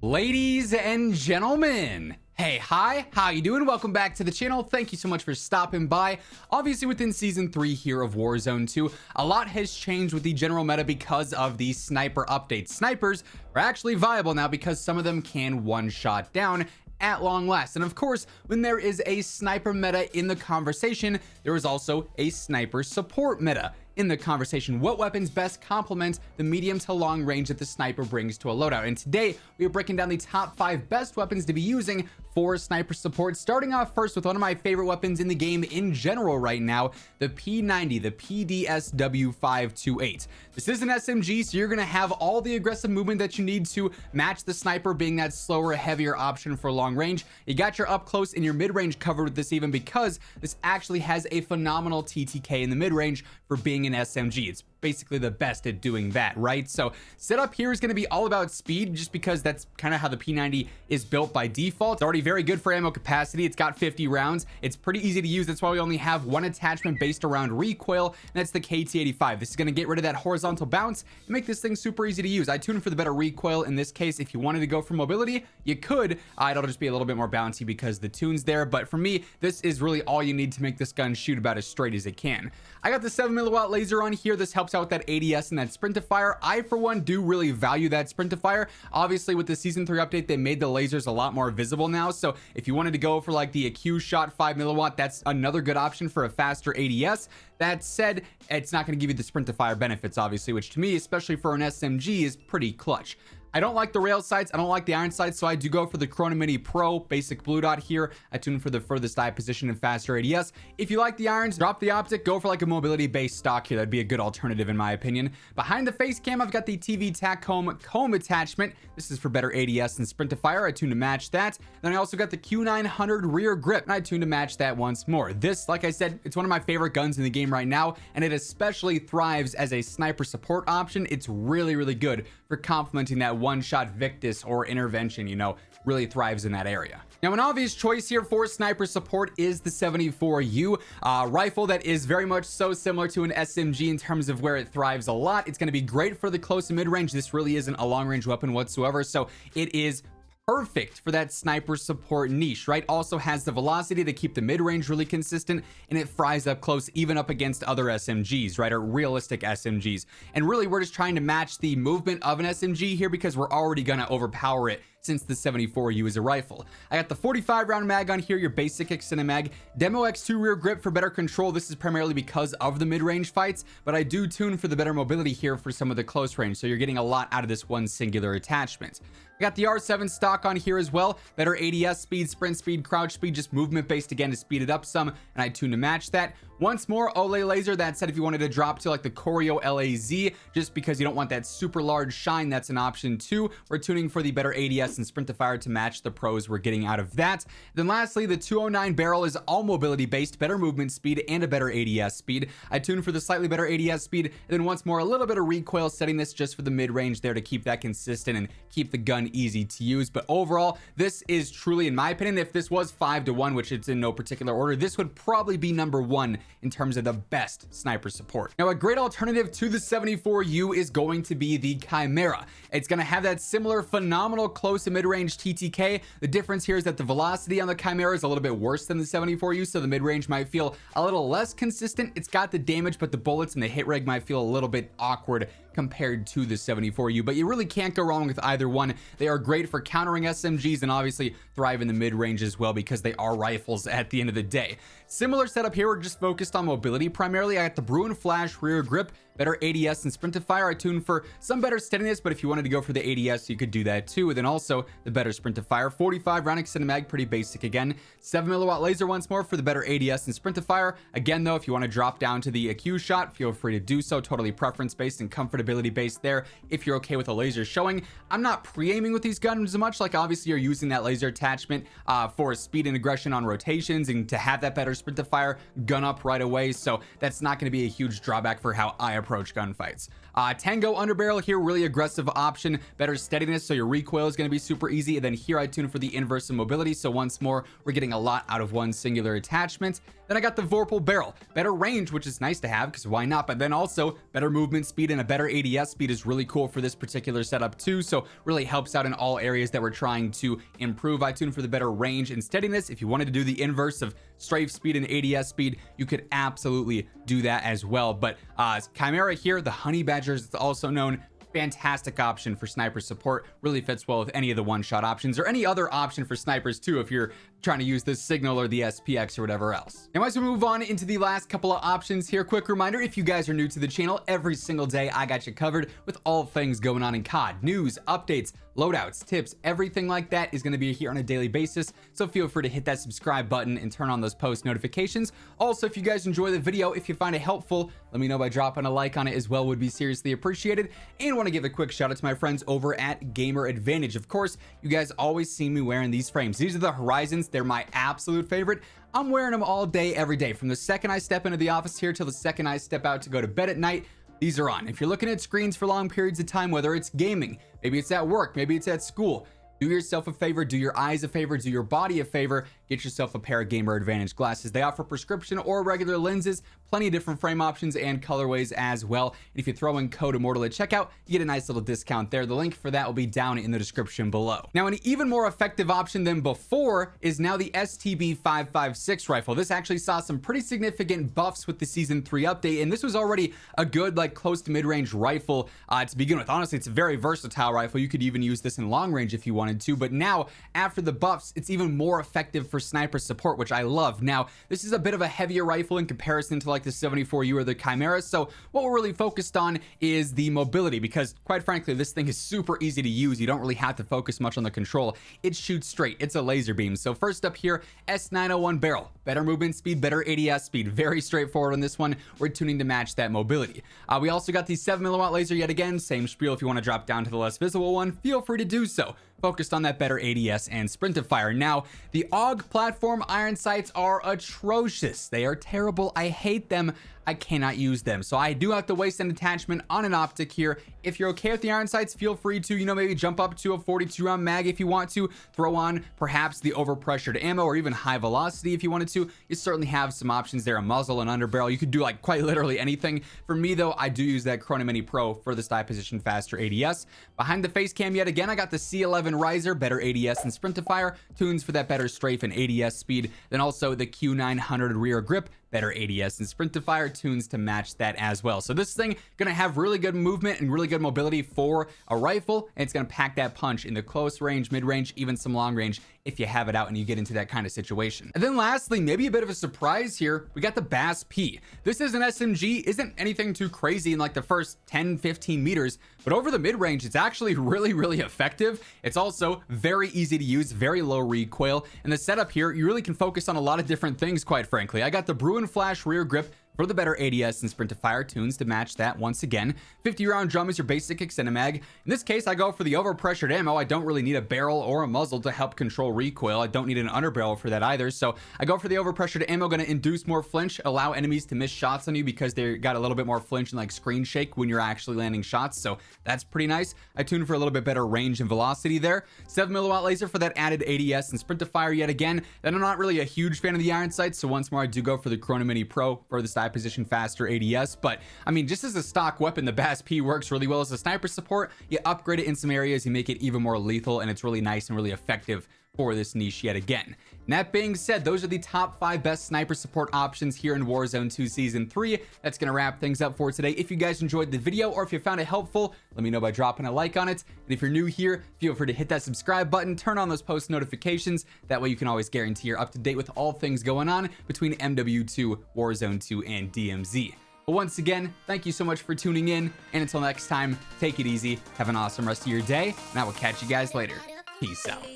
Ladies and gentlemen, hey, hi, how you doing? Welcome back to the channel. Thank you so much for stopping by. Obviously, within season 3 here of Warzone 2, a lot has changed with the general meta because of the sniper updates. Snipers are actually viable now because some of them can one-shot down at long last. And of course, when there is a sniper meta in the conversation, there is also a sniper support meta in the conversation. What weapons best complement the medium to long range that the sniper brings to a loadout? And today we are breaking down the top 5 best weapons to be using for sniper support, starting off first with one of my favorite weapons in the game in general right now, the P90, the PDSW 528. This is an SMG, so you're going to have all the aggressive movement that you need to match the sniper, being that slower, heavier option for long range. You got your up close and your mid range covered with this, even because this actually has a phenomenal TTK in the mid range for being an SMG. It's basically the best at doing that, right? So setup here is going to be all about speed, just because that's kind of how the P90 is built by default. It's already very good for ammo capacity. It's got 50 rounds. It's pretty easy to use. That's why we only have one attachment based around recoil, and that's the KT85. This is going to get rid of that horizontal bounce and make this thing super easy to use. I tuned for the better recoil in this case. If you wanted to go for mobility, you could. It'll just be a little bit more bouncy because the tune's there, but for me, this is really all you need to make this gun shoot about as straight as it can. I got the 7mm laser on here. This helps out with that ADS and that sprint to fire. I, for one, do really value that sprint to fire. Obviously, with the season 3 update, they made the lasers a lot more visible now. So if you wanted to go for like the AQ shot 5mm, that's another good option for a faster ADS. That said, it's not going to give you the sprint to fire benefits, obviously, which to me, especially for an SMG, is pretty clutch. I don't like the rail sights. I don't like the iron sights, so I do go for the Chrono Mini Pro basic blue dot here. I tune for the furthest eye position and faster ADS. If you like the irons, drop the optic, go for like a mobility based stock here. That'd be a good alternative in my opinion. Behind the face cam, I've got the TV tac comb attachment. This is for better ADS and sprint to fire. I tune to match that. Then I also got the Q900 rear grip, and I tune to match that once more. This, like I said, it's one of my favorite guns in the game right now, and it especially thrives as a sniper support option. It's really, really good for complementing that one-shot Victus or intervention, you know, really thrives in that area. Now, an obvious choice here for sniper support is the 74U rifle that is very much so similar to an SMG in terms of where it thrives a lot. It's going to be great for the close and mid-range. This really isn't a long-range weapon whatsoever, so it is perfect for that sniper support niche, right? Also has the velocity to keep the mid-range really consistent, and it fries up close, even up against other SMGs, right? Or realistic SMGs. And really, we're just trying to match the movement of an SMG here because we're already gonna overpower it since the 74U is a rifle. I got the 45 round mag on here, your basic extended mag, Demo X2 rear grip for better control. This is primarily because of the mid-range fights, but I do tune for the better mobility here for some of the close range, so you're getting a lot out of this one singular attachment. I got the R7 stock on here as well, better ADS speed, sprint speed, crouch speed, just movement based again to speed it up some, and I tune to match that. Once more, Olay laser. That said, if you wanted to drop to like the Choreo LAZ, just because you don't want that super large shine, that's an option too. We're tuning for the better ADS and sprint to fire to match the pros we're getting out of that. Then lastly, the 209 barrel is all mobility based, better movement speed and a better ADS speed. I tune for the slightly better ADS speed, and then once more, a little bit of recoil, setting this just for the mid-range there to keep that consistent and keep the gun easy to use. But overall, this is truly, in my opinion, if this was 5 to 1, which it's in no particular order, this would probably be number 1 in terms of the best sniper support. Now, a great alternative to the 74U is going to be the Chimera. It's going to have that similar phenomenal close and mid-range TTK. The difference here is that the velocity on the Chimera is a little bit worse than the 74U, so the mid-range might feel a little less consistent. It's got the damage, but the bullets and the hit reg might feel a little bit awkward compared to the 74U, but you really can't go wrong with either one. They are great for countering SMGs and obviously thrive in the mid-range as well because they are rifles at the end of the day. Similar setup here, we're just focused on mobility primarily. I got the Bruin Flash rear grip, better ADS and sprint to fire. I tuned for some better steadiness, but if you wanted to go for the ADS, you could do that too. And then also the better sprint to fire. 45 round extended mag, pretty basic again. 7mm laser once more for the better ADS and sprint to fire. Again, though, if you want to drop down to the AQ shot, feel free to do so. Totally preference based and comfortability based there. If you're okay with a laser showing, I'm not pre-aiming with these guns as much. Like obviously you're using that laser attachment for speed and aggression on rotations and to have that better sprint to fire gun up right away. So that's not going to be a huge drawback for how I approach gunfights. Tango underbarrel here, really aggressive option, better steadiness, so your recoil is going to be super easy. And then here I tune for the inverse of mobility, so once more we're getting a lot out of one singular attachment. Then I got the Vorpal barrel, better range, which is nice to have because why not? But then also better movement speed and a better ADS speed is really cool for this particular setup too. So really helps out in all areas that we're trying to improve. I tuned for the better range and steadiness. If you wanted to do the inverse of strafe speed and ADS speed, you could absolutely do that as well. But Chimera here, the Honey Badgers, it's also known, fantastic option for sniper support. Really fits well with any of the one-shot options or any other option for snipers too if you're trying to use this signal or the SPX or whatever else. Now as we move on into the last couple of options here, quick reminder, if you guys are new to the channel, every single day I got you covered with all things going on in COD. News, updates, loadouts, tips, everything like that is going to be here on a daily basis. So feel free to hit that subscribe button and turn on those post notifications. Also, if you guys enjoy the video, if you find it helpful, let me know by dropping a like on it as well, would be seriously appreciated. And want to give a quick shout out to my friends over at Gamer Advantage. Of course, you guys always see me wearing these frames. These are the Horizons. They're my absolute favorite. I'm wearing them all day, every day. From the second I step into the office here till the second I step out to go to bed at night, these are on. If you're looking at screens for long periods of time, whether it's gaming, maybe it's at work, maybe it's at school, do yourself a favor, do your eyes a favor, do your body a favor, get yourself a pair of Gamer Advantage glasses. They offer prescription or regular lenses, plenty of different frame options and colorways as well. And if you throw in code Immortal at checkout, you get a nice little discount there. The link for that will be down in the description below. Now, an even more effective option than before is now the STB-556 rifle. This actually saw some pretty significant buffs with the Season 3 update, and this was already a good, like, close to mid-range rifle to begin with. Honestly, it's a very versatile rifle. You could even use this in long range if you wanted to, but now, after the buffs, it's even more effective for sniper support, which I love. Now, this is a bit of a heavier rifle in comparison to like the 74U or the Chimera, so what we're really focused on is the mobility, because quite frankly, this thing is super easy to use. You don't really have to focus much on the control. It shoots straight. It's a laser beam. So first up here, S901 barrel, better movement speed, better ADS speed. Very straightforward on this one. We're tuning to match that mobility. We also got the 7mm laser yet again. Same spiel. If you want to drop down to the less visible one, feel free to do so. Focused on that better ADS and sprint of fire. Now, the AUG platform iron sights are atrocious. They are terrible. I hate them. I cannot use them. So I do have to waste an attachment on an optic here. If you're okay with the iron sights, feel free to, you know, maybe jump up to a 42 round mag if you want to, throw on perhaps the overpressured ammo or even high velocity if you wanted to. You certainly have some options there, a muzzle and underbarrel. You could do like quite literally anything. For me though, I do use that Chrono Mini Pro for the style position faster ADS. Behind the face cam yet again, I got the C11 riser, better ADS and sprint to fire, tunes for that better strafe and ADS speed. Then also the Q900 rear grip, better ADS and sprint to fire, tunes to match that as well. So this thing gonna have really good movement and really good mobility for a rifle, and it's gonna pack that punch in the close range, mid range, even some long range if you have it out and you get into that kind of situation. And then lastly, maybe a bit of a surprise here, we got the BAS-P. This is an SMG, isn't anything too crazy in like the first 10-15 meters, but over the mid range, it's actually really effective. It's also very easy to use, very low recoil, and the setup here, you really can focus on a lot of different things, quite frankly. I got the Bruin Flash rear grip for the better ADS and sprint to fire, tunes to match that once again. 50 round drum is your basic extended mag. In this case, I go for the overpressured ammo. I don't really need a barrel or a muzzle to help control recoil. I don't need an underbarrel for that either. So I go for the overpressured ammo, gonna induce more flinch, allow enemies to miss shots on you because they got a little bit more flinch and like screen shake when you're actually landing shots. So that's pretty nice. I tuned for a little bit better range and velocity there. 7mm laser for that added ADS and sprint to fire yet again. Then I'm not really a huge fan of the iron sights. So once more, I do go for the Chrono Mini Pro for the style position faster ADS. But I mean, just as a stock weapon, the BAS-P works really well as a sniper support. You upgrade it in some areas, you make it even more lethal, and it's really nice and really effective for this niche yet again. And that being said, those are the top 5 best sniper support options here in Warzone 2 Season 3. That's gonna wrap things up for today. If you guys enjoyed the video or if you found it helpful, let me know by dropping a like on it. And if you're new here, feel free to hit that subscribe button, turn on those post notifications. That way you can always guarantee you're up to date with all things going on between MW2, Warzone 2, and DMZ. But once again, thank you so much for tuning in, and until next time, take it easy, have an awesome rest of your day, and I will catch you guys later. Peace out.